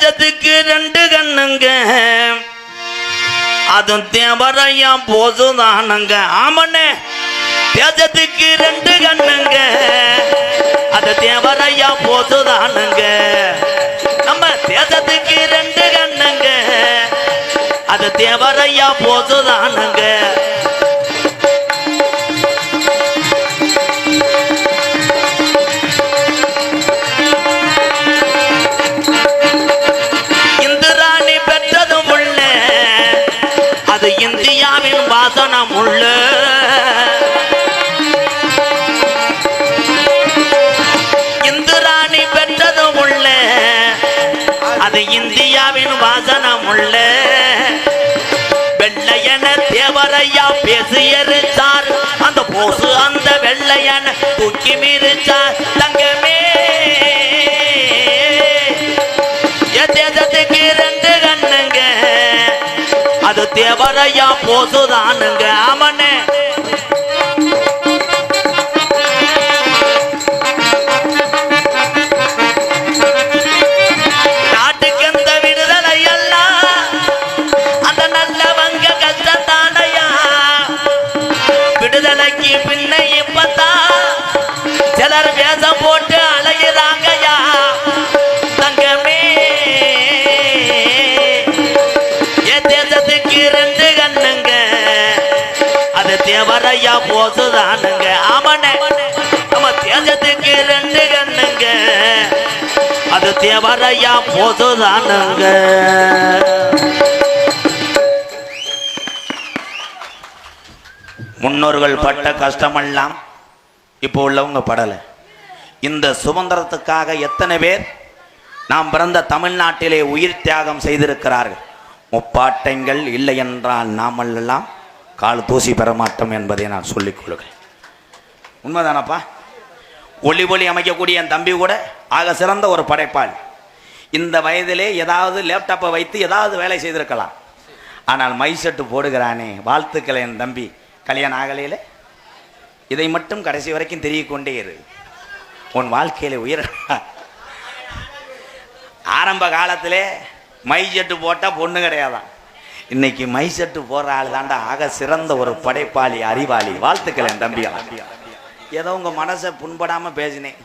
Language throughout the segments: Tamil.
தேசத்துக்கு ரெண்டு கண்ணுங்க அதுவும் தேவரையா போதுதானுங்க. ஆமண்ணே தேசத்துக்கு ரெண்டு கண்ணுங்க அது தேவரையா போதுதானுங்க. நம்ம தேசத்துக்கு ரெண்டு கண்ணுங்க அது தேவரையா போதுதானுங்க. இந்திராணி பெற்றதும் உள்ள அது இந்தியாவின் வாசனம் உள்ள. இந்திராணி பெற்றதும் உள்ள அது இந்தியாவின் வாசனம் உள்ள. வெள்ளையன தேவரையா பேசியறிச்சார் அந்த போசு அந்த வெள்ளையன தூக்கி மீறிச்சார். தங்கமே தேசத்துக்கு ரெண்டு கண்ணுங்க அது தேவரையா போசுதானுங்க. ஆமனே நாட்டுக்கு எந்த விடுதலை எல்லாம் அந்த நல்லவங்க கஷ்டத்தானையா. விடுதலைக்கு பின்ன இப்பதான் சிலர் வேஷம் போட்டு அலைகிறாங்கயா. தங்கமே தேசத்துக்கு ரெண்டு கண்ணுங்க அது தேவரையா போசுதானுங்க. ஆமனே நம்ம தேசத்துக்கு ரெண்டு கண்ணுங்க அது தேவரையா போசுதானுங்க. முன்னோர்கள் பட்ட கஷ்டமெல்லாம் இப்போ உள்ளவங்க படலை. இந்த சுதந்திரத்துக்காக எத்தனை பேர் நாம் பிறந்த தமிழ்நாட்டிலே உயிர் தியாகம் செய்திருக்கிறார்கள். முப்பாட்டங்கள் இல்லை என்றால் நாமெல்லாம் கால் தூசி பெற மாட்டோம் என்பதை நான் சொல்லிக் கொள்கிறேன். உண்மைதானப்பா? ஒளி ஒளி அமைக்கக்கூடிய என் தம்பி கூட ஆக சிறந்த ஒரு படைப்பாளி. இந்த வயதிலே ஏதாவது லேப்டாப்பை வைத்து ஏதாவது வேலை செய்திருக்கலாம். ஆனால் மைசெட்டு போடுகிறானே, வாழ்த்துக்களை என் தம்பி. கல்யாணம் ஆகலையில் இதை மட்டும் கடைசி வரைக்கும் தெரியக்கொண்டே இரு. உன் வாழ்க்கையில் உயர. ஆரம்ப காலத்திலே மைசெட்டு போட்டால் பொண்ணு கிடையாதான். இன்னைக்கு மைசெட்டு போடுற ஆள் தாண்டா ஆக சிறந்த ஒரு படைப்பாளி, அறிவாளி. வாழ்த்துக்கள் என் தம்பியா. ஏதோ உங்க மனசை புண்படாம பேசினேன்.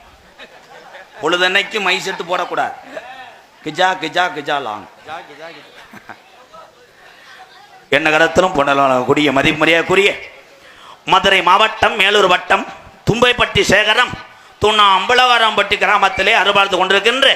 பொழுதன்னைக்கு மைசெட்டு போடக்கூடாது. கிஜா கிஜா கிஜா லாங் என்ன கருத்திலும் பொண்ணக்கூடிய மதிமரியாதைக்குரிய மதுரை மாவட்டம் மேலூர் வட்டம் தும்பைப்பட்டி சேகரம் துண்ணா அம்பலவாரம்பட்டி கிராமத்திலே அறுபார்த்து கொண்டிருக்கின்ற